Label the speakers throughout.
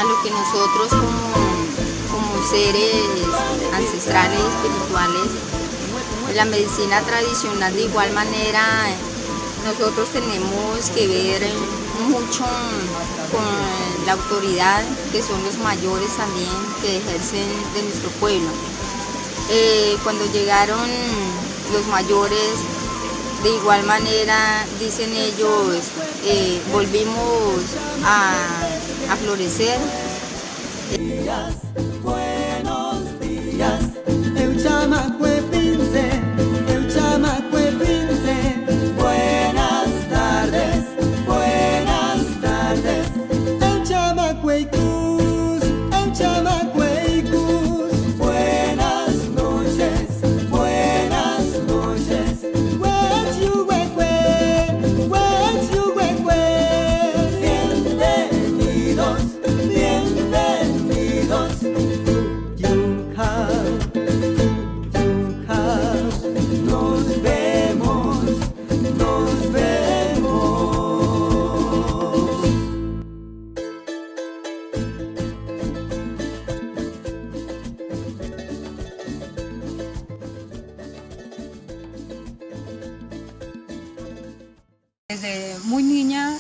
Speaker 1: a lo que nosotros como seres ancestrales y espirituales, la medicina tradicional de igual manera, nosotros tenemos que ver mucho con la autoridad, que son los mayores también que ejercen de nuestro pueblo. Cuando llegaron los mayores, de igual manera, dicen ellos, volvimos a florecer.
Speaker 2: Buenos días, eu chamaque pince, buenas tardes, eu chamaque cruz, buenas noches, wet you bienvenidos, nos vemos.
Speaker 3: Desde muy niña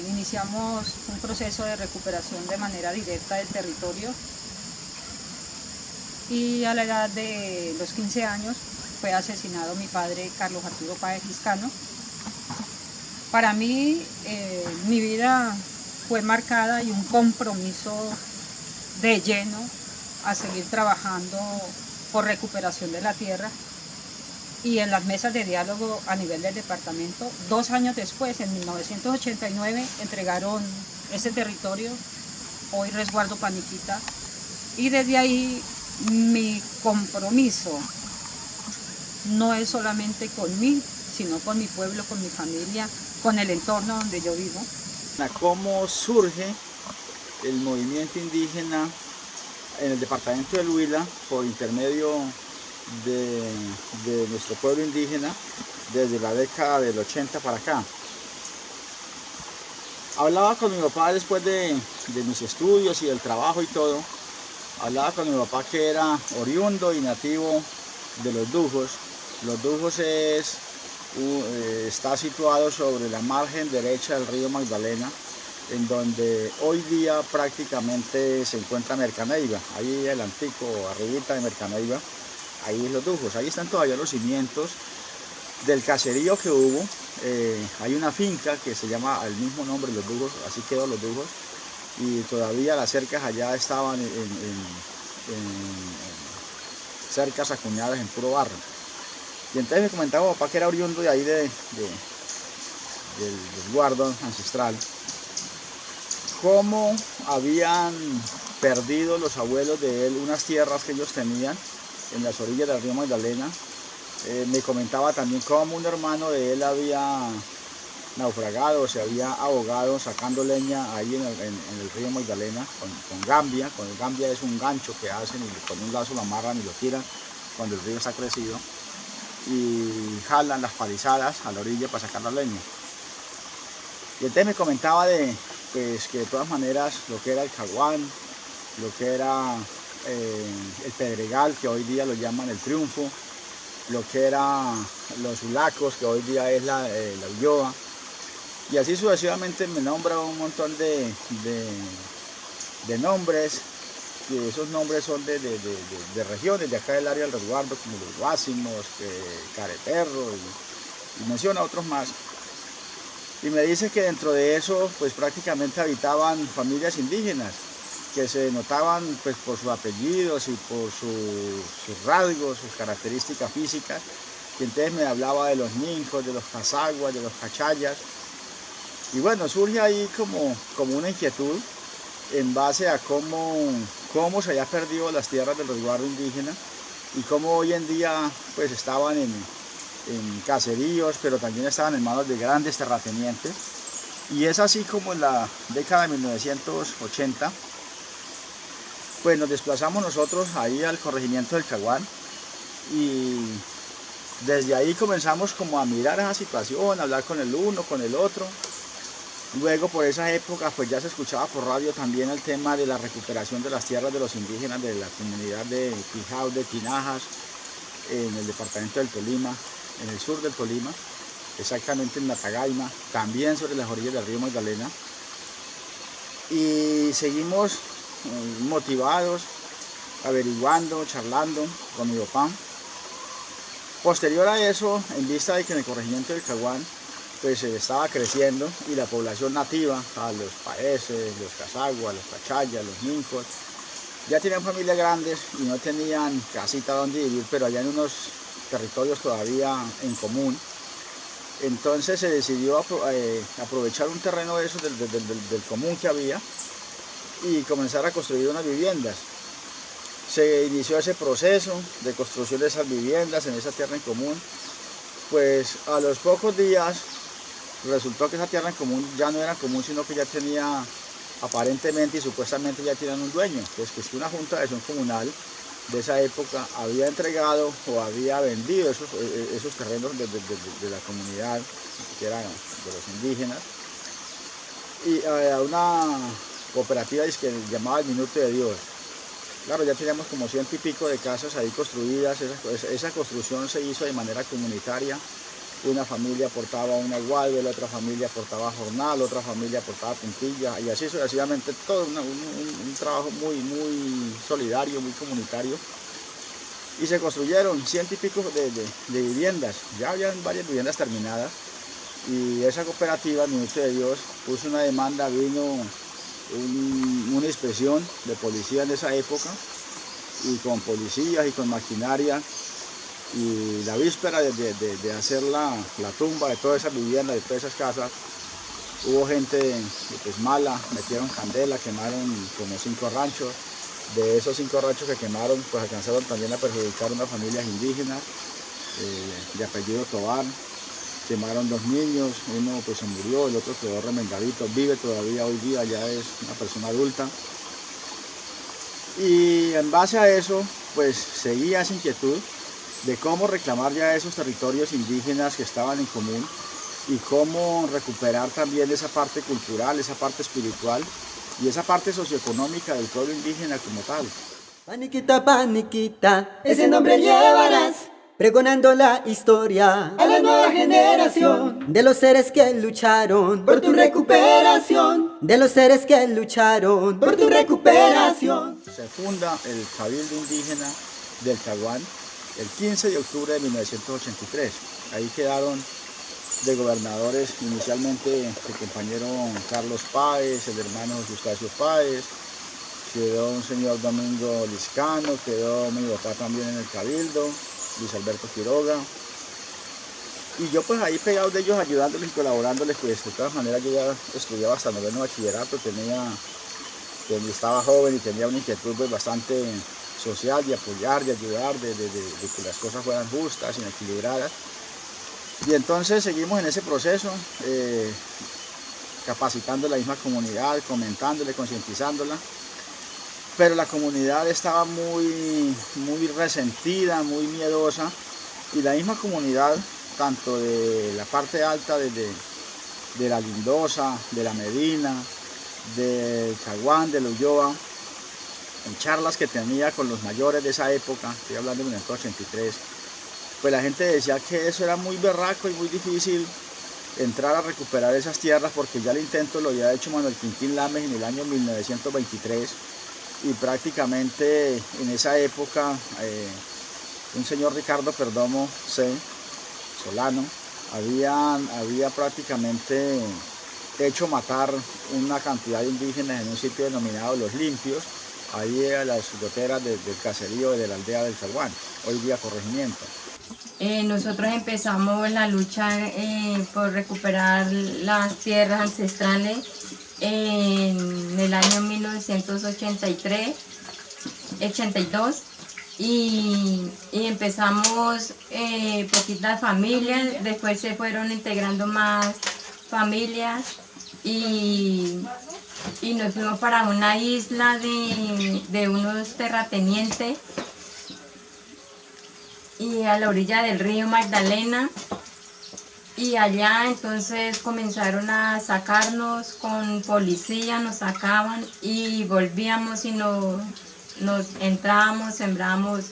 Speaker 3: iniciamos un proceso de recuperación de manera directa del territorio y a la edad de los 15 años fue asesinado mi padre Carlos Arturo Páez Giscano. Para mí mi vida fue marcada y un compromiso de lleno a seguir trabajando por recuperación de la tierra. Y en las mesas de diálogo a nivel del departamento, 2 años después, en 1989, entregaron ese territorio, hoy resguardo Paniquita, y desde ahí mi compromiso no es solamente con mí, sino con mi pueblo, con mi familia, con el entorno donde yo vivo.
Speaker 4: ¿Cómo surge el movimiento indígena en el departamento del Huila por intermedio de nuestro pueblo indígena desde la década del 80 para acá? Hablaba con mi papá después de mis estudios y del trabajo y todo. Hablaba con mi papá, que era oriundo y nativo de Los Dujos. Los Dujos está situado sobre la margen derecha del río Magdalena, en donde hoy día prácticamente se encuentra Mercaneiva. Ahí el Antico, arribita de Mercaneiva, ahí es Los Dujos. Ahí están todavía los cimientos del caserío que hubo. Hay una finca que se llama al mismo nombre, Los Dujos, así quedó Los Dujos, y todavía las cercas allá estaban en cercas acuñadas en puro barro. Y entonces me comentaba papá, que era oriundo de ahí del resguardo ancestral, cómo habían perdido los abuelos de él unas tierras que ellos tenían en las orillas del río Magdalena. Me comentaba también cómo un hermano de él había naufragado, se había ahogado sacando leña ahí en el río Magdalena con gambia. Con el gambia es un gancho que hacen y con un lazo lo amarran y lo tiran cuando el río está crecido, y jalan las palizadas a la orilla para sacar la leña. Y entonces me comentaba pues, que de todas maneras lo que era el Caguán, lo que era el Pedregal, que hoy día lo llaman el Triunfo, lo que era los Ulacos, que hoy día es la Ulloa, y así sucesivamente me nombra un montón de nombres, que esos nombres son de regiones de acá del área del resguardo, como los Guásimos, Careperro, y menciona otros más. Y me dice que dentro de eso pues prácticamente habitaban familias indígenas, que se notaban pues por sus apellidos y por sus rasgos, sus características físicas. Y entonces me hablaba de los Nincos, de los Casaguas, de los Cachayas. Y bueno, surge ahí como una inquietud en base a cómo se había perdido las tierras del resguardo indígena y cómo hoy en día pues estaban en caseríos, pero también estaban en manos de grandes terratenientes. Y es así como en la década de 1980 pues nos desplazamos nosotros ahí al corregimiento del Caguán, y desde ahí comenzamos como a mirar esa situación, a hablar con el uno, con el otro, Luego por esa época pues ya se escuchaba por radio también el tema de la recuperación de las tierras de los indígenas de la comunidad de Quijao, de Tinajas, en el departamento del Tolima, en el sur del Tolima, exactamente en Natagaima, también sobre las orillas del río Magdalena. Y seguimos motivados, averiguando, charlando con mi papá. Posterior a eso, en vista de que en el corregimiento del Caguán pues estaba creciendo y la población nativa, a los paeses, los casaguas, los cachayas, los nincos, ya tenían familias grandes y no tenían casita donde vivir, pero allá en unos territorios todavía en común. Entonces se decidió aprovechar un terreno de esos del común que había y comenzar a construir unas viviendas. Se inició ese proceso de construcción de esas viviendas en esa tierra en común. Pues a los pocos días resultó que esa tierra en común ya no era común, sino que ya tenía, aparentemente y supuestamente ya tenían un dueño. Pues que es que una junta de acción comunal de esa época había entregado o había vendido esos terrenos de la comunidad, que eran de los indígenas, y a una cooperativa que se llamaba El Minuto de Dios. Claro, ya teníamos como 100 y pico de casas ahí construidas. Esa construcción se hizo de manera comunitaria. Una familia aportaba una gualbe, la otra familia aportaba jornal, otra familia aportaba puntilla, y así sucesivamente, todo un trabajo muy solidario, muy comunitario. Y se construyeron 100 y pico de viviendas. Ya habían varias viviendas terminadas, y esa cooperativa, El Minuto de Dios, puso una demanda. Vino una inspección de policía en esa época, y con policías y con maquinaria, y la víspera de hacer la tumba de todas esas viviendas, de todas esas casas, hubo gente pues mala, metieron candela, quemaron como 5 ranchos. De esos 5 ranchos que quemaron, pues alcanzaron también a perjudicar unas familias indígenas de apellido Tobar. Quemaron 2 niños, uno pues se murió, el otro quedó remendadito, vive todavía hoy día, ya es una persona adulta. Y en base a eso, pues seguía esa inquietud de cómo reclamar ya esos territorios indígenas que estaban en común y cómo recuperar también esa parte cultural, esa parte espiritual y esa parte socioeconómica del pueblo indígena como tal.
Speaker 5: Paniquita, paniquita, ese nombre llevarás, pregonando la historia a la nueva generación de los seres que lucharon por tu recuperación, de los seres que lucharon por tu recuperación.
Speaker 4: Se funda el Cabildo Indígena del Caguán el 15 de octubre de 1983. Ahí quedaron de gobernadores inicialmente el compañero Carlos Páez, el hermano Eustacio Páez, quedó un señor Domingo Liscano, quedó mi papá también en el Cabildo, Luis Alberto Quiroga. Y yo pues ahí pegado de ellos, ayudándoles y colaborándoles, pues de todas maneras yo ya estudiaba hasta noveno bachillerato, estaba joven y tenía una inquietud pues bastante social, de apoyar, de ayudar, de que las cosas fueran justas y equilibradas. Y entonces seguimos en ese proceso, capacitando a la misma comunidad, comentándole, concientizándola. Pero la comunidad estaba muy resentida, muy miedosa, y la misma comunidad, tanto de la parte alta de la Lindosa, de la Medina, del Caguán, del Ulloa, en charlas que tenía con los mayores de esa época, estoy hablando de 1983, pues la gente decía que eso era muy berraco y muy difícil entrar a recuperar esas tierras, porque ya el intento lo había hecho Manuel Quintín Lames en el año 1923, y prácticamente en esa época un señor Ricardo Perdomo C. Solano había prácticamente hecho matar una cantidad de indígenas en un sitio denominado Los Limpios, ahí a las goteras del caserío de la aldea del Caguán, hoy día corregimiento.
Speaker 1: Nosotros empezamos la lucha por recuperar las tierras ancestrales en el año 1982 y empezamos poquitas familias, después se fueron integrando más familias y nos fuimos para una isla de unos terratenientes y a la orilla del río Magdalena, Y allá entonces comenzaron a sacarnos con policía, nos sacaban y volvíamos y nos entrábamos, sembramos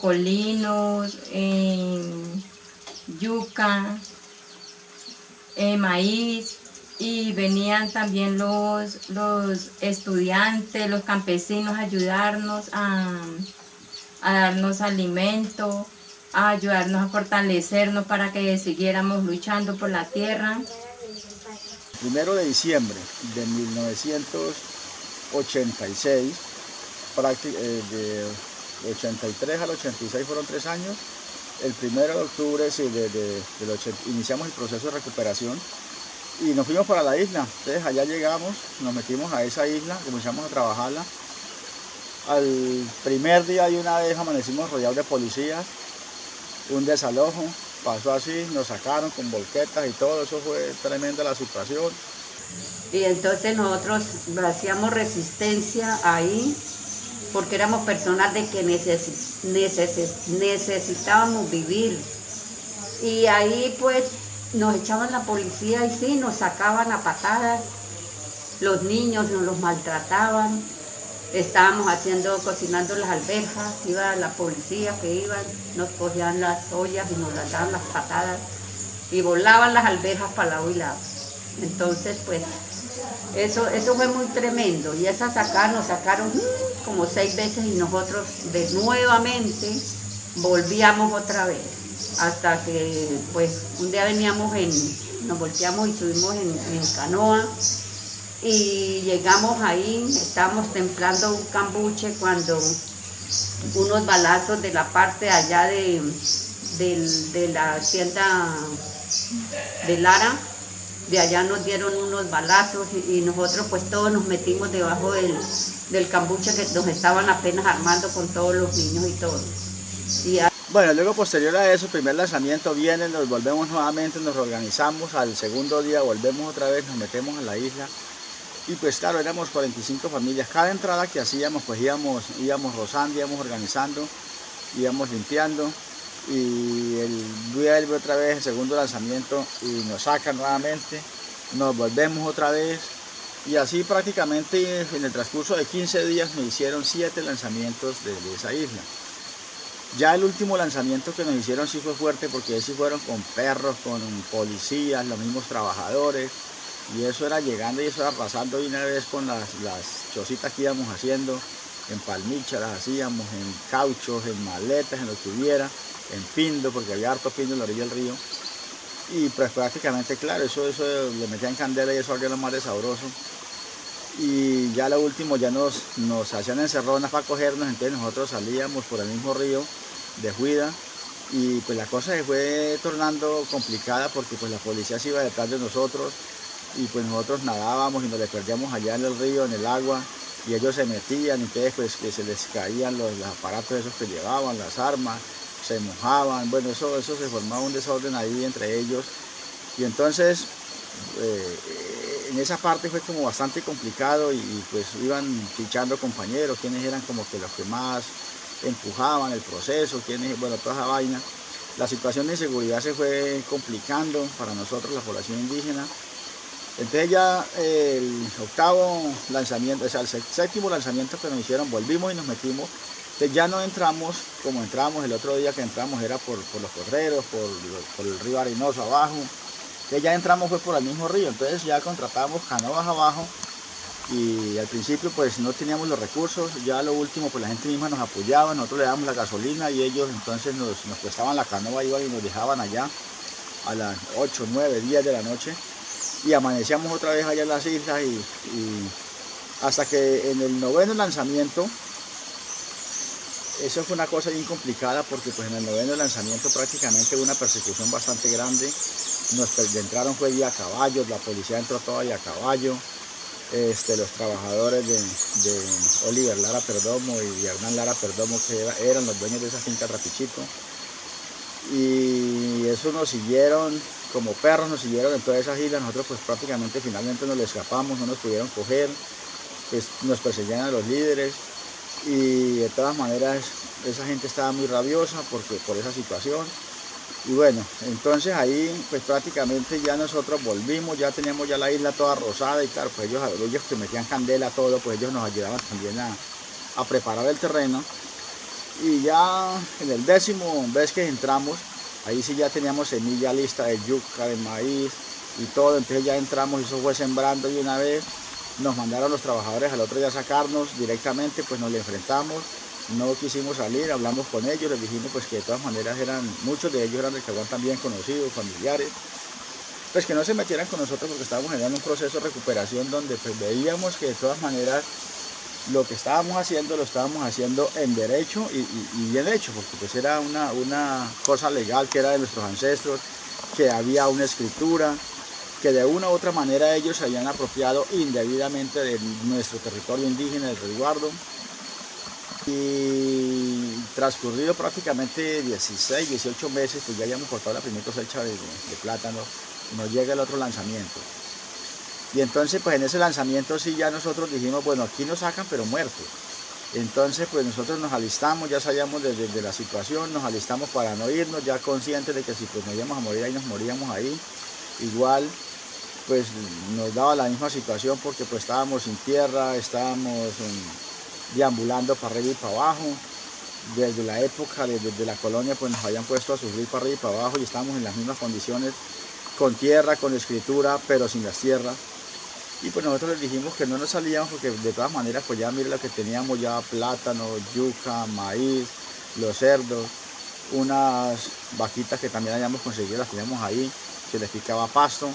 Speaker 1: colinos, yuca, maíz, y venían también los estudiantes, los campesinos a ayudarnos a darnos alimento, a ayudarnos a fortalecernos para que siguiéramos luchando por la tierra.
Speaker 4: 1 de diciembre de 1986, de 83 al 86 fueron 3 años. El 1 de octubre sí, iniciamos el proceso de recuperación y nos fuimos para la isla. Entonces allá llegamos, nos metimos a esa isla, comenzamos a trabajarla. Al primer día de una vez amanecimos rodeados de policías, un desalojo, pasó así, nos sacaron con volquetas y todo, eso fue tremenda la situación.
Speaker 6: Y entonces nosotros hacíamos resistencia ahí, porque éramos personas de que necesitábamos vivir. Y ahí pues nos echaban la policía y sí, nos sacaban a patadas, los niños nos los maltrataban. Estábamos cocinando las alberjas, iba la policía que iban, nos cogían las ollas y nos las daban las patadas y volaban las alberjas para lado y lado. Entonces pues eso fue muy tremendo y nos sacaron como 6 veces y nosotros nuevamente volvíamos otra vez. Hasta que pues un día nos volteamos y subimos en canoa. Y llegamos ahí, estábamos templando un cambuche cuando unos balazos de la parte de allá de la hacienda de Lara, de allá nos dieron unos balazos y nosotros pues todos nos metimos debajo del cambuche que nos estaban apenas armando con todos los niños y todo.
Speaker 4: Bueno, luego posterior a eso, el primer lanzamiento viene, nos volvemos nuevamente, nos reorganizamos, al segundo día volvemos otra vez, nos metemos a la isla. Y pues claro, éramos 45 familias. Cada entrada que hacíamos, pues íbamos rozando, íbamos organizando, íbamos limpiando. Y vuelve otra vez el segundo lanzamiento y nos sacan nuevamente, nos volvemos otra vez. Y así prácticamente en el transcurso de 15 días me hicieron 7 lanzamientos de esa isla. Ya el último lanzamiento que nos hicieron sí fue fuerte porque sí fueron con perros, con policías, los mismos trabajadores. Y eso era llegando y eso era pasando de una vez con las chocitas que íbamos haciendo, en palmicha las hacíamos, en cauchos, en maletas, en lo que hubiera, en pindo, porque había harto pindo en la orilla del río. Y pues prácticamente, claro, eso le metían candela y eso era lo más de sabroso. Y ya lo último, ya nos hacían encerronas para cogernos, entonces nosotros salíamos por el mismo río de Huida. Y pues la cosa se fue tornando complicada porque pues la policía se iba detrás de nosotros. Y pues nosotros nadábamos y nos les perdíamos allá en el río, en el agua, y ellos se metían, y entonces pues que se les caían los aparatos esos que llevaban, las armas, se mojaban, bueno, eso se formaba un desorden ahí entre ellos, y entonces en esa parte fue como bastante complicado, y pues iban fichando compañeros, quienes eran como que los que más empujaban el proceso, bueno, toda esa vaina. La situación de inseguridad se fue complicando para nosotros, la población indígena. Entonces ya el octavo lanzamiento, o sea, el séptimo lanzamiento que nos hicieron, volvimos y nos metimos. Entonces ya no entramos como entrábamos el otro día que entramos, era por los correros, por el río Arenoso abajo. Entonces ya entramos fue por el mismo río, entonces ya contratábamos canoas abajo y al principio pues no teníamos los recursos, ya lo último pues la gente misma nos apoyaba, nosotros le dábamos la gasolina y ellos entonces nos prestaban la canoa, iban y nos dejaban allá a las 8, 9, 10 de la noche. Y amanecíamos otra vez allá en las islas y hasta que en el 9º lanzamiento, eso fue una cosa bien complicada porque pues en el 9º lanzamiento prácticamente hubo una persecución bastante grande. Nos entraron fue vía caballos, la policía entró todavía a caballo, los trabajadores de Oliver Lara Perdomo y Hernán Lara Perdomo que eran los dueños de esa finca Trapichito. Y eso nos siguieron como perros, nos siguieron en todas esas islas. Nosotros pues prácticamente finalmente nos le escapamos, no nos pudieron coger, pues nos perseguían a los líderes y de todas maneras esa gente estaba muy rabiosa por esa situación Y bueno, entonces ahí pues prácticamente ya nosotros volvimos, ya teníamos ya la isla toda rosada y claro, pues ellos que metían candela todo, pues ellos nos ayudaban también a preparar el terreno. Y ya en el 10º vez que entramos, ahí sí ya teníamos semilla lista de yuca, de maíz y todo, entonces ya entramos y eso fue sembrando y una vez nos mandaron los trabajadores al otro día a sacarnos directamente, pues nos le enfrentamos, no quisimos salir, hablamos con ellos, les dijimos pues que de todas maneras muchos de ellos eran del Caguán también conocidos, familiares, pues que no se metieran con nosotros porque estábamos en un proceso de recuperación donde pues veíamos que de todas maneras lo que estábamos haciendo lo estábamos haciendo en derecho y bien hecho, porque pues era una cosa legal que era de nuestros ancestros, que había una escritura, que de una u otra manera ellos se habían apropiado indebidamente de nuestro territorio indígena del resguardo. Y transcurrido prácticamente 16, 18 meses, pues ya habíamos cortado la primera cosecha de plátano, nos llega el otro lanzamiento. Y entonces pues en ese lanzamiento sí ya nosotros dijimos, bueno, aquí nos sacan pero muertos. Entonces pues nosotros nos alistamos, ya sabíamos de la situación, nos alistamos para no irnos, ya conscientes de que si pues nos íbamos a morir ahí, nos moríamos ahí. Igual pues nos daba la misma situación porque pues estábamos sin tierra, estábamos deambulando para arriba y para abajo. Desde la época, desde la colonia pues nos habían puesto a sufrir para arriba y para abajo y estábamos en las mismas condiciones, con tierra, con escritura, pero sin las tierras. Y pues nosotros les dijimos que no nos salíamos porque de todas maneras pues ya mire lo que teníamos ya, plátano, yuca, maíz, los cerdos, unas vaquitas que también habíamos conseguido, las teníamos ahí, se les picaba pasto.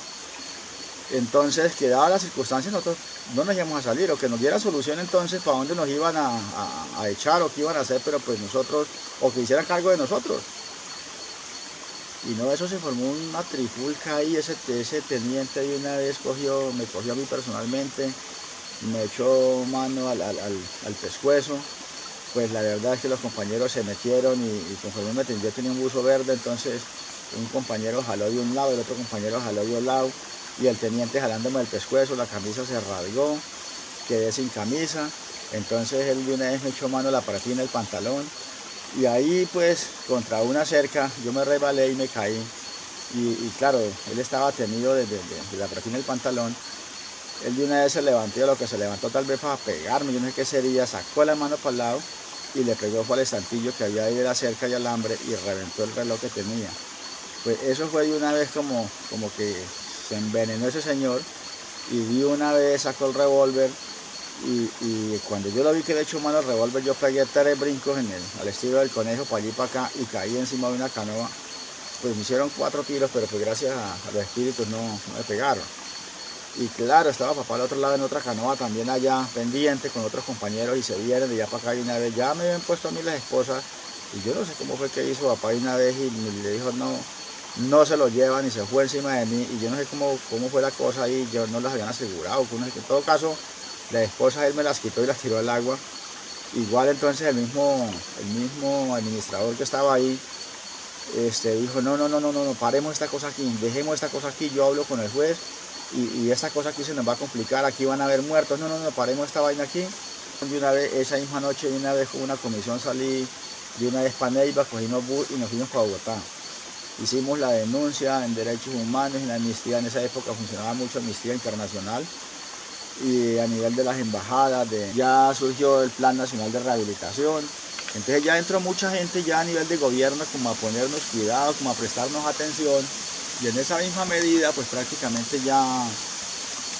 Speaker 4: Entonces, que dadas las circunstancias, nosotros no nos íbamos a salir, o que nos diera solución entonces para dónde nos iban a echar o qué iban a hacer, pero pues nosotros, o que hicieran cargo de nosotros. Y no, eso se formó una trifulca ahí, ese teniente de una vez me cogió a mí personalmente, me echó mano al pescuezo. Pues la verdad es que los compañeros se metieron y conforme me tendió tenía un buzo verde, entonces un compañero jaló de un lado, el otro compañero jaló de un lado, y el teniente jalándome el pescuezo, la camisa se rasgó, quedé sin camisa, entonces él de una vez me echó mano la paratina, el pantalón, y ahí pues contra una cerca yo me resbalé y me caí, y claro, él estaba tenido de la paratina del pantalón, él de una vez se levantó, y lo que se levantó tal vez para pegarme, yo no sé qué sería, sacó la mano para el lado y le pegó por el estantillo que había ahí de la cerca y alambre y reventó el reloj que tenía. Pues eso fue de una vez como que se envenenó ese señor, y de una vez sacó el revólver y cuando yo lo vi que le echó mano al revólver, yo pegué 3 brincos al estilo del conejo para allí y para acá y caí encima de una canoa. Pues me hicieron 4 tiros, pero pues gracias a los espíritus no me pegaron. Y claro, estaba papá al otro lado en otra canoa también allá pendiente con otros compañeros y se vieron de allá para acá y una vez ya me habían puesto a mí las esposas y yo no sé cómo fue que hizo papá y una vez y le dijo no se lo llevan y se fue encima de mí y yo no sé cómo fue la cosa ahí, yo no las habían asegurado, en todo caso la esposa él me las quitó y las tiró al agua. Igual entonces el mismo administrador que estaba ahí dijo no, paremos esta cosa aquí, dejemos esta cosa aquí, yo hablo con el juez y esta cosa aquí se nos va a complicar, aquí van a haber muertos, no, paremos esta vaina aquí. De una vez, esa misma noche, de una vez con una comisión salí de una vez para Neiva, cogimos bus y nos fuimos para Bogotá. Hicimos la denuncia en derechos humanos, en amnistía, en esa época funcionaba mucho Amnistía Internacional y a nivel de las embajadas, ya surgió el Plan Nacional de Rehabilitación, entonces ya entró mucha gente ya a nivel de gobierno como a ponernos cuidado, como a prestarnos atención y en esa misma medida pues prácticamente ya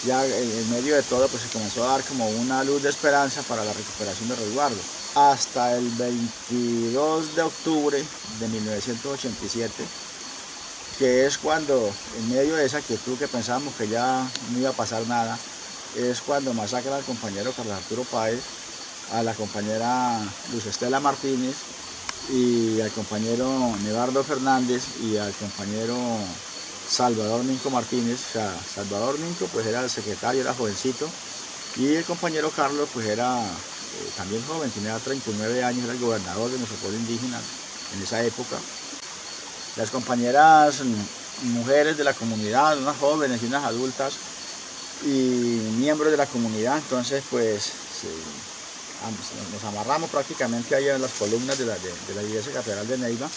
Speaker 4: en medio de todo pues se comenzó a dar como una luz de esperanza para la recuperación de resguardo. Hasta el 22 de octubre de 1987, que es cuando, en medio de esa quietud que pensábamos que ya no iba a pasar nada, es cuando masacran al compañero Carlos Arturo Páez, a la compañera Luz Estela Martínez y al compañero Nevardo Fernández y al compañero Salvador Ninco Martínez. O sea, Salvador Ninco pues era el secretario, era jovencito, y el compañero Carlos pues era también joven, tenía 39 años, era el gobernador de nuestro pueblo indígena en esa época. Las compañeras mujeres de la comunidad, unas jóvenes y unas adultas y miembros de la comunidad, entonces pues nos amarramos prácticamente ahí en las columnas de la iglesia catedral de Neiva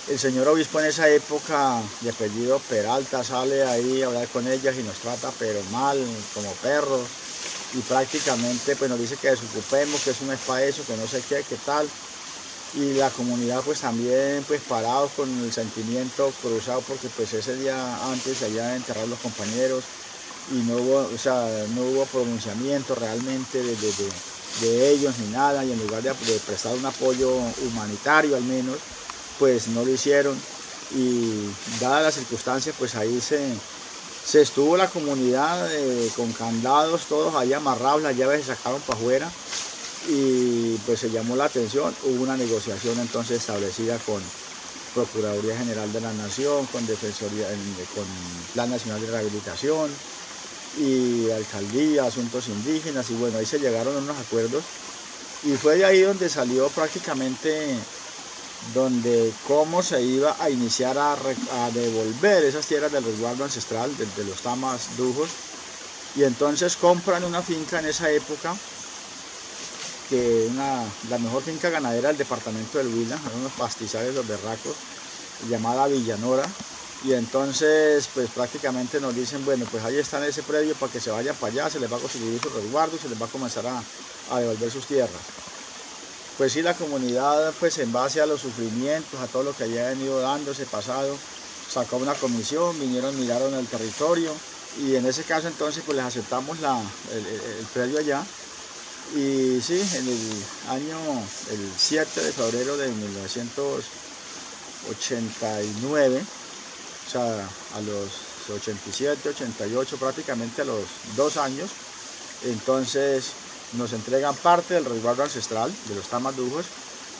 Speaker 4: El señor obispo en esa época, de apellido Peralta, sale ahí a hablar con ellas y nos trata pero mal, como perros, y prácticamente pues nos dice que desocupemos, que eso no es para eso, que no sé qué tal. Y la comunidad pues también pues parados con el sentimiento cruzado, porque pues ese día antes se habían enterrado los compañeros y no hubo, o sea, no hubo pronunciamiento realmente de ellos ni nada, y en lugar de prestar un apoyo humanitario al menos, pues no lo hicieron. Y dadas las circunstancias, pues ahí se estuvo la comunidad con candados, todos ahí amarrados, las llaves se sacaron para afuera, y pues se llamó la atención. Hubo una negociación entonces establecida con Procuraduría General de la Nación, con Defensoría, con Plan Nacional de Rehabilitación y Alcaldía, Asuntos Indígenas, y bueno, ahí se llegaron a unos acuerdos, y fue de ahí donde salió prácticamente donde cómo se iba a iniciar a devolver esas tierras del resguardo ancestral de los Tamas Dujos. Y entonces compran una finca en esa época, que la mejor finca ganadera del departamento del Huila, eran unos pastizales los berracos, llamada Villanora. Y entonces pues prácticamente nos dicen, bueno, pues ahí está en ese predio para que se vayan para allá, se les va a construir su resguardo y se les va a comenzar a devolver sus tierras. Pues sí, la comunidad, pues en base a los sufrimientos, a todo lo que haya venido dándose pasado, sacó una comisión, vinieron, miraron el territorio, y en ese caso entonces pues les aceptamos el predio allá. Y sí, en el 7 de febrero de 1989, o sea, a los 87, 88, prácticamente a los 2 años, entonces nos entregan parte del resguardo ancestral de los Tamas Dujos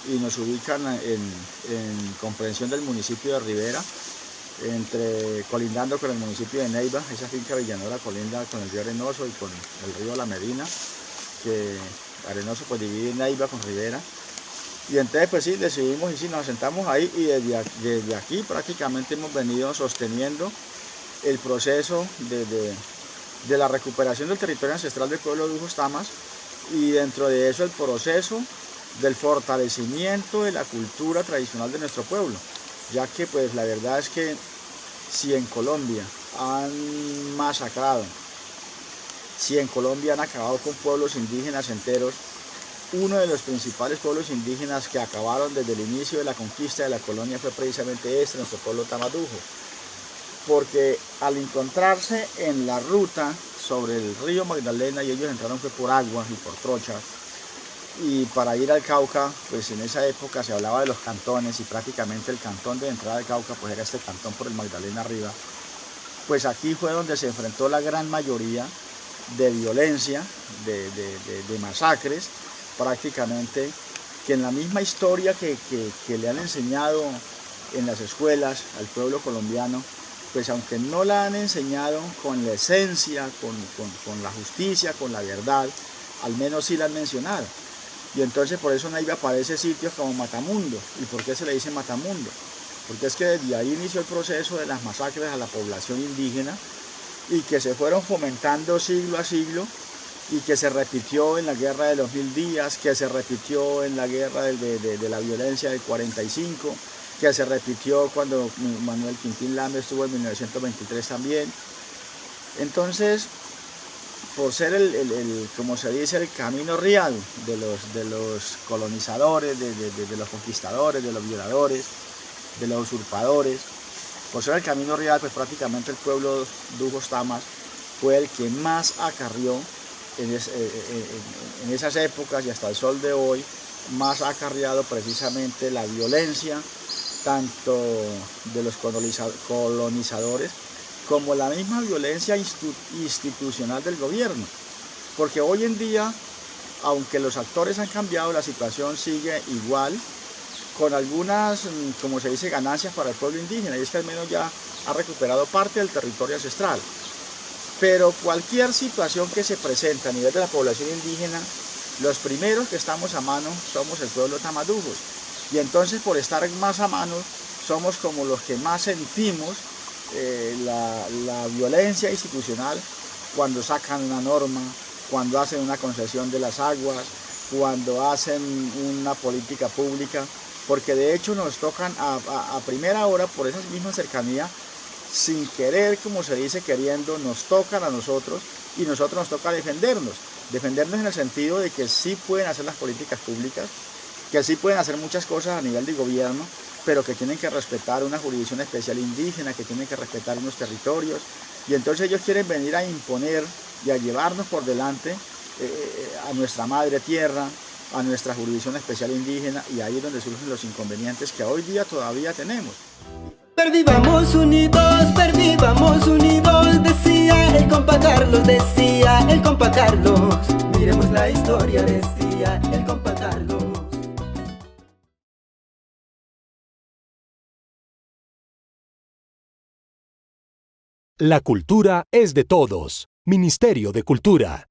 Speaker 4: y nos ubican en comprensión del municipio de Rivera, colindando con el municipio de Neiva. Esa finca Villanora colinda con el río Arenoso y con el río La Medina, que Arenoso pues divide Neiva con Rivera. Y entonces pues sí, decidimos y sí, nos asentamos ahí, y desde aquí prácticamente hemos venido sosteniendo el proceso de la recuperación del territorio ancestral del pueblo Dujos Tamas, y dentro de eso el proceso del fortalecimiento de la cultura tradicional de nuestro pueblo, ya que pues la verdad es que si en Colombia han masacrado, si en Colombia han acabado con pueblos indígenas enteros, uno de los principales pueblos indígenas que acabaron desde el inicio de la conquista de la colonia fue precisamente nuestro pueblo Tama Dujo, porque al encontrarse en la ruta sobre el río Magdalena, y ellos entraron fue por agua y por trochas, y para ir al Cauca, pues en esa época se hablaba de los cantones, y prácticamente el cantón de entrada al Cauca pues era este cantón por el Magdalena arriba. Pues aquí fue donde se enfrentó la gran mayoría de violencia, de masacres, prácticamente, que en la misma historia que le han enseñado en las escuelas al pueblo colombiano, pues aunque no la han enseñado con la esencia, con la justicia, con la verdad, al menos sí la han mencionado. Y entonces por eso Neiva aparece sitios como Matamundo. ¿Y por qué se le dice Matamundo? Porque es que desde ahí inició el proceso de las masacres a la población indígena, y que se fueron fomentando siglo a siglo, y que se repitió en la guerra de los 1000 días, que se repitió en la guerra de la violencia del 45, que se repitió cuando Manuel Quintín Lame estuvo en 1923 también. Entonces, por ser como se dice, el camino real de los colonizadores, de los conquistadores, de los violadores, de los usurpadores, por ser el camino real, pues prácticamente el pueblo Dujos Tamas fue el que más acarrió en esas épocas, y hasta el sol de hoy, más ha acarreado precisamente la violencia, tanto de los colonizadores como la misma violencia institucional del gobierno. Porque hoy en día, aunque los actores han cambiado, la situación sigue igual, con algunas, como se dice, ganancias para el pueblo indígena, y es que al menos ya ha recuperado parte del territorio ancestral. Pero cualquier situación que se presenta a nivel de la población indígena, los primeros que estamos a mano somos el pueblo Tama Dujos. Y entonces, por estar más a mano, somos como los que más sentimos la violencia institucional cuando sacan una norma, cuando hacen una concesión de las aguas, cuando hacen una política pública porque de hecho nos tocan a primera hora, por esa misma cercanía, sin querer, como se dice, queriendo, nos tocan a nosotros y nosotros nos toca defendernos en el sentido de que sí pueden hacer las políticas públicas, que sí pueden hacer muchas cosas a nivel de gobierno, pero que tienen que respetar una jurisdicción especial indígena, que tienen que respetar unos territorios, y entonces ellos quieren venir a imponer y a llevarnos por delante a nuestra madre tierra, a nuestra jurisdicción especial indígena, y ahí es donde surgen los inconvenientes que hoy día todavía tenemos.
Speaker 5: Pervivamos unidos, decía el compa Carlos, miremos la historia, decía el compa Carlos.
Speaker 7: La cultura es de todos. Ministerio de Cultura.